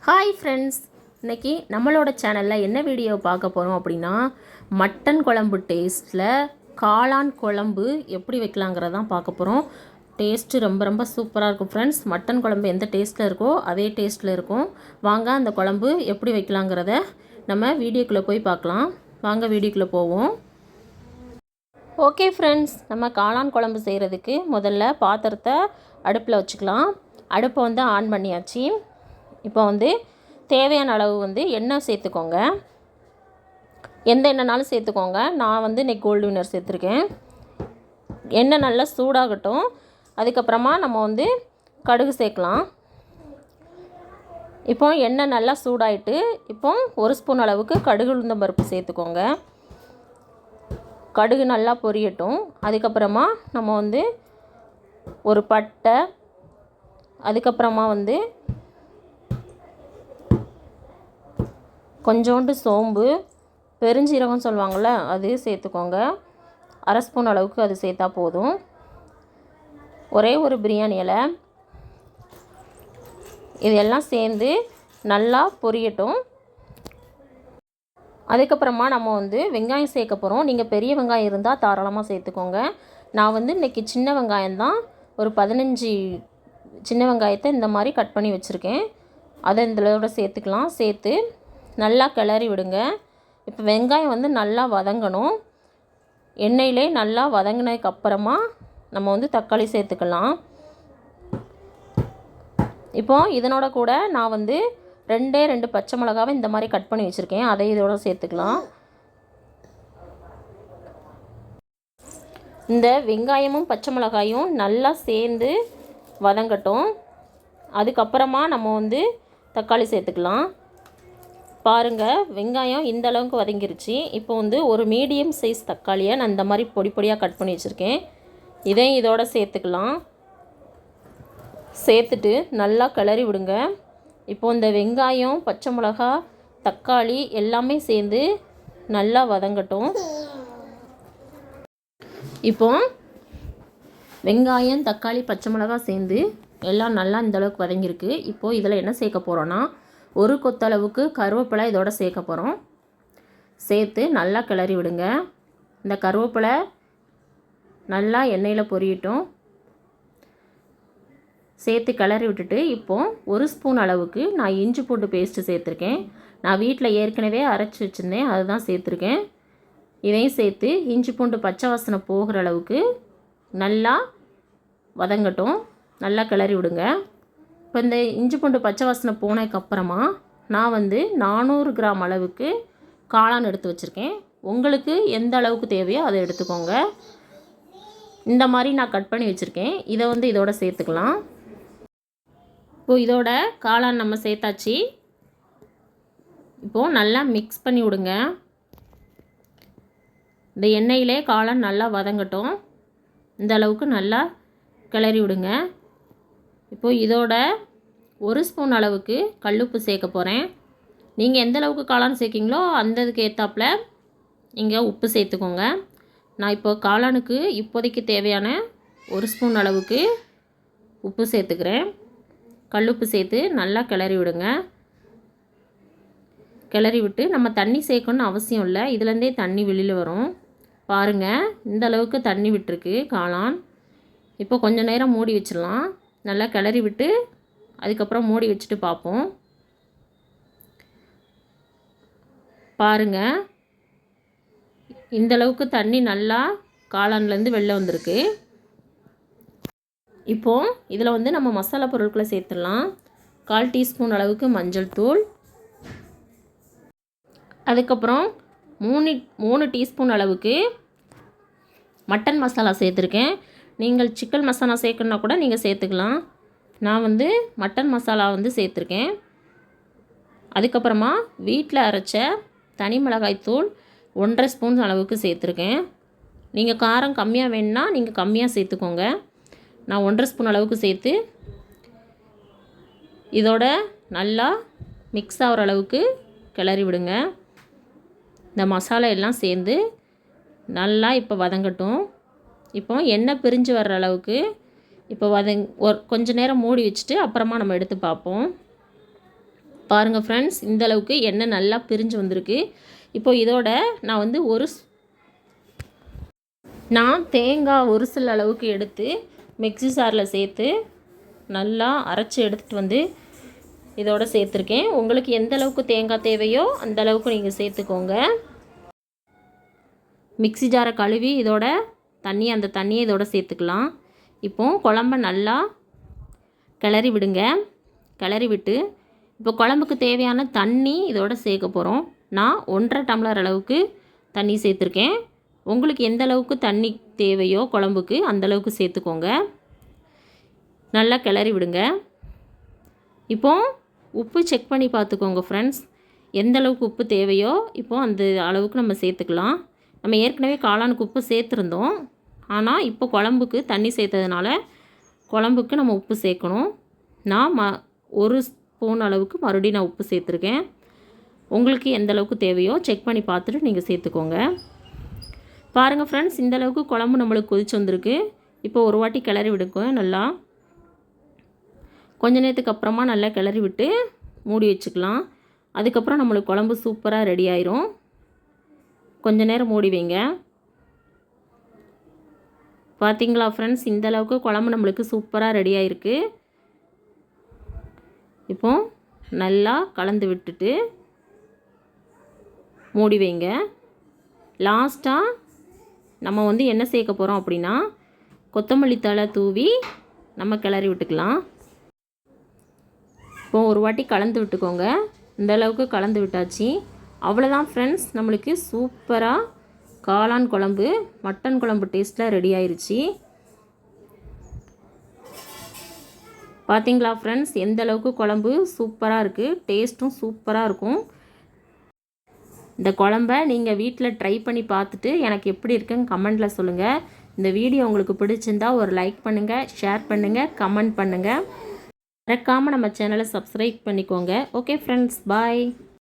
Hi friends, இன்றைக்கி நம்மளோட சேனலில் என்ன வீடியோ பார்க்க போகிறோம் அப்படின்னா, மட்டன் குழம்பு டேஸ்ட்டில் காளான் குழம்பு எப்படி வைக்கலாங்கிறதான் பார்க்க போகிறோம். டேஸ்ட்டு ரொம்ப ரொம்ப சூப்பராக இருக்கும் ஃப்ரெண்ட்ஸ். மட்டன் குழம்பு எந்த டேஸ்ட்டில் இருக்கோ அதே டேஸ்ட்டில் இருக்கும். வாங்க அந்த குழம்பு எப்படி வைக்கலாங்கிறத நம்ம வீடியோக்குள்ளே போய் பார்க்கலாம். வாங்க வீடியோக்குள்ளே போவோம். ஓகே ஃப்ரெண்ட்ஸ், நம்ம காளான் குழம்பு செய்கிறதுக்கு முதல்ல பாத்திரத்தை அடுப்பில் வச்சுக்கலாம். அடுப்பை ஆன் பண்ணியாச்சு. இப்போ தேவையான அளவு எண்ணெய் சேர்த்துக்கோங்க. எந்த எண்ணெய்னாலும் சேர்த்துக்கோங்க. நான் இன்றைக்கி கோல்டு வின்னர் சேர்த்துருக்கேன். எண்ணெய் நல்லா சூடாகட்டும். அதுக்கப்புறமா நம்ம கடுகு சேர்க்கலாம். இப்போ எண்ணெய் நல்லா சூடாயிட்டு இப்போ 1 ஸ்பூன் அளவுக்கு கடுகு உளுந்தம் பருப்பு சேர்த்துக்கோங்க. கடுகு நல்லா பொரியட்டும். அதுக்கப்புறமா நம்ம ஒரு பட்டை, அதுக்கப்புறமா கொஞ்சோண்டு சோம்பு, பெருஞ்சீரகம் சொல்லுவாங்கள்ல, அது சேர்த்துக்கோங்க. 1/2 ஸ்பூன் அளவுக்கு அது சேர்த்தா போதும். ஒரே ஒரு பிரியாணி இலை. இதெல்லாம் சேர்ந்து நல்லா பொரியட்டும். அதுக்கப்புறமா நம்ம வெங்காயம் சேர்க்க போகிறோம். நீங்கள் பெரிய வெங்காயம் இருந்தால் தாராளமாக சேர்த்துக்கோங்க. நான் இன்றைக்கி சின்ன வெங்காயம்தான், ஒரு 15 சின்ன வெங்காயத்தை இந்த மாதிரி கட் பண்ணி வச்சுருக்கேன். அதை இதோட சேர்த்துக்கலாம். சேர்த்து நல்லா கிளறி விடுங்க. இப்போ வெங்காயம் நல்லா வதங்கணும். எண்ணெயிலே நல்லா வதங்கினதுக்கப்புறமா நம்ம தக்காளி சேர்த்துக்கலாம். இப்போ இதனோட கூட நான் 2 பச்சை மிளகாவை இந்த மாதிரி கட் பண்ணி வச்சுருக்கேன். அதை இதோட சேர்த்துக்கலாம். இந்த வெங்காயமும் பச்சை மிளகாயும் நல்லா சேர்ந்து வதங்கட்டும். அதுக்கப்புறமா நம்ம தக்காளி சேர்த்துக்கலாம். பாருங்கள், வெங்காயம் இந்த அளவுக்கு வதங்கிருச்சு. இப்போ ஒரு மீடியம் சைஸ் தக்காளியை நான் இந்த மாதிரி பொடி பொடியாக கட் பண்ணி வச்சுருக்கேன். இதையும் இதோட சேர்த்துக்கலாம். சேர்த்துட்டு நல்லா கிளறி விடுங்க. இப்போ இந்த வெங்காயம், பச்சை மிளகா, தக்காளி எல்லாமே சேர்ந்து நல்லா வதங்கட்டும். இப்போ வெங்காயம், தக்காளி, பச்சை மிளகா சேர்ந்து எல்லாம் நல்லா இந்தளவுக்கு வதங்கியிருக்கு. இப்போது இதில் என்ன சேர்க்க போகிறோன்னா, ஒரு கொத்தளவுக்கு கருவேப்பிலை இதோட சேர்க்க போகிறோம். சேர்த்து நல்லா கிளறி விடுங்க. இந்த கருவேப்பிலை நல்லா எண்ணெயில் பொரியட்டும். சேர்த்து கிளறி விட்டுட்டு இப்போது 1 ஸ்பூன் அளவுக்கு நான் இஞ்சி பூண்டு பேஸ்ட்டு சேர்த்துருக்கேன். நான் வீட்டில் ஏற்கனவே அரைச்சி வச்சுருந்தேன், அதுதான் சேர்த்துருக்கேன். இதையும் சேர்த்து இஞ்சி பூண்டு பச்சை வாசனை போகிற அளவுக்கு நல்லா வதங்கட்டும். நல்லா கிளறி விடுங்க. இப்போ இந்த இஞ்சி பூண்டு பச்சை வாசனை போனதுக்கப்புறமா நான் 400 கிராம் அளவுக்கு காளான் எடுத்து வச்சுருக்கேன். உங்களுக்கு எந்த அளவுக்கு தேவையோ அதை எடுத்துக்கோங்க. இந்த மாதிரி நான் கட் பண்ணி வச்சுருக்கேன். இதை இதோட சேர்த்துக்கலாம். இப்போது இதோட காளான் நம்ம சேர்த்தாச்சு. இப்போது நல்லா மிக்ஸ் பண்ணி விடுங்க. இந்த எண்ணெயிலே காளான் நல்லா வதங்கட்டும். இந்த அளவுக்கு நல்லா கிளறி விடுங்க. இப்போது இதோட 1 ஸ்பூன் அளவுக்கு கல்லுப்பு சேர்க்க போகிறேன். நீங்கள் எந்த அளவுக்கு காளான் சேர்க்கிங்களோ அந்ததுக்கு ஏற்றாப்புல நீங்கள் உப்பு சேர்த்துக்கோங்க. நான் இப்போ காளானுக்கு இப்போதைக்கு தேவையான 1 ஸ்பூன் அளவுக்கு உப்பு சேர்த்துக்கிறேன். கல்லுப்பு சேர்த்து நல்லா கிளறி விடுங்க. கிளறி விட்டு நம்ம தண்ணி சேர்க்கணுன்னு அவசியம் இல்லை, இதுலேருந்தே தண்ணி வெளியில் வரும். பாருங்கள், இந்த அளவுக்கு தண்ணி விட்டுருக்கு காளான். இப்போ கொஞ்சம் நேரம் மூடி வச்சிடலாம். நல்லா கிளறி விட்டு அதுக்கப்புறம் மூடி வச்சுட்டு பார்ப்போம். பாருங்கள், இந்தளவுக்கு தண்ணி நல்லா காளான்லேருந்து வெளில வந்திருக்கு. இப்போது இதில் நம்ம மசாலா பொருட்களை சேர்த்துடலாம். 1/4 டீஸ்பூன் அளவுக்கு மஞ்சள் தூள், அதுக்கப்புறம் 3 டீஸ்பூன் அளவுக்கு மட்டன் மசாலா சேர்த்துருக்கேன். நீங்கள் சிக்கன் மசாலா சேர்க்கணுன்னா கூட நீங்கள் சேர்த்துக்கலாம். நான் மட்டன் மசாலா சேர்த்துருக்கேன். அதுக்கப்புறமா வீட்டில் அரைச்ச தனி மிளகாய் தூள் 1/2 ஸ்பூன் அளவுக்கு சேர்த்துருக்கேன். நீங்கள் காரம் கம்மியாக வேணுன்னா நீங்கள் கம்மியாக சேர்த்துக்கோங்க. நான் 1/2 ஸ்பூன் அளவுக்கு சேர்த்து இதோட நல்லா மிக்ஸ் ஆகிற அளவுக்கு கிளறி விடுங்க. இந்த மசாலா எல்லாம் சேர்ந்து நல்லா இப்போ வதங்கட்டும். இப்போ எண்ணெய் பிரிஞ்சு வர்ற அளவுக்கு இப்போ கொஞ்ச நேரம் மூடி வச்சுட்டு அப்புறமா நம்ம எடுத்து பார்ப்போம். பாருங்கள் ஃப்ரெண்ட்ஸ், இந்த அளவுக்கு எண்ணெய் நல்லா பிரிஞ்சு வந்திருக்கு. இப்போ இதோட நான் வந்து நான் தேங்காய் ஒரு சில அளவுக்கு எடுத்து மிக்ஸி ஜாரில் சேர்த்து நல்லா அரைச்சி எடுத்துகிட்டு வந்து இதோட சேர்த்துருக்கேன். உங்களுக்கு எந்த அளவுக்கு தேங்காய் தேவையோ அந்த அளவுக்கு நீங்கள் சேர்த்துக்கோங்க. மிக்ஸி ஜாரை கழுவி இதோட அந்த தண்ணியை இதோட சேர்த்துக்கலாம். இப்போது குழம்ப நல்லா கிளறி விடுங்க. கிளறி விட்டு இப்போ குழம்புக்கு தேவையான தண்ணி இதோட சேர்க்க போகிறோம். நான் 1.5 டம்ளர் அளவுக்கு தண்ணி சேர்த்துருக்கேன். உங்களுக்கு எந்த அளவுக்கு தண்ணி தேவையோ குழம்புக்கு அந்தளவுக்கு சேர்த்துக்கோங்க. நல்லா கிளறி விடுங்க. இப்போது உப்பு செக் பண்ணி பார்த்துக்கோங்க ஃப்ரெண்ட்ஸ். எந்த அளவுக்கு உப்பு தேவையோ இப்போது அந்த அளவுக்கு நம்ம சேர்த்துக்கலாம். நம்ம ஏற்கனவே காளானுக்கு உப்பு சேர்த்துருந்தோம். ஆனால் இப்போ குழம்புக்கு தண்ணி சேர்த்ததுனால குழம்புக்கு நம்ம உப்பு சேர்க்கணும். நான் 1 ஸ்பூன் அளவுக்கு மறுபடியும் நான் உப்பு சேர்த்துருக்கேன். உங்களுக்கு எந்த அளவுக்கு தேவையோ செக் பண்ணி பார்த்துட்டு நீங்கள் சேர்த்துக்கோங்க. பாருங்கள் ஃப்ரெண்ட்ஸ், இந்த அளவுக்கு குழம்பு நம்மளுக்கு கொதிச்சு வந்திருக்கு. இப்போ ஒரு வாட்டி கிளறி விடுங்க. நல்லா கொஞ்ச நேரத்துக்கு அப்புறமா நல்லா கிளறி விட்டு மூடி வச்சுக்கலாம். அதுக்கப்புறம் நம்மளுக்கு குழம்பு சூப்பராக ரெடி ஆயிரும். கொஞ்ச நேரம் மூடி வைங்க. பார்த்தீங்களா ஃப்ரெண்ட்ஸ், இந்த அளவுக்கு குழம்பு நம்மளுக்கு சூப்பராக ரெடி ஆயிருக்கு. இப்போ நல்லா கலந்து விட்டுட்டு மூடி வைங்க. லாஸ்ட்டாக நம்ம வந்து என்ன சேர்க்க போகிறோம் அப்படின்னா கொத்தமல்லி தழை தூவி நம்ம கிளறி விட்டுக்கலாம். இப்போ ஒரு வாட்டி கலந்து விட்டுக்கோங்க. இந்த அளவுக்கு கலந்து விட்டாச்சு. அவ்வளோதான் ஃப்ரெண்ட்ஸ், நம்மளுக்கு சூப்பராக காளான் குழம்பு மட்டன் குழம்பு டேஸ்ட்டில் ரெடி ஆயிடுச்சு. பார்த்தீங்களா ஃப்ரெண்ட்ஸ், எந்த அளவுக்கு குழம்பு சூப்பராக இருக்குது. டேஸ்ட்டும் சூப்பராக இருக்கும். இந்த குழம்ப நீங்கள் வீட்டில் ட்ரை பண்ணி பார்த்துட்டு எனக்கு எப்படி இருக்குன்னு கமெண்ட்டில் சொல்லுங்கள். இந்த வீடியோ உங்களுக்கு பிடிச்சிருந்தா ஒரு லைக் பண்ணுங்கள், ஷேர் பண்ணுங்கள், கமெண்ட் பண்ணுங்கள். மறக்காமல் நம்ம சேனலை சப்ஸ்கிரைப் பண்ணிக்கோங்க. ஓகே ஃப்ரெண்ட்ஸ், பாய்.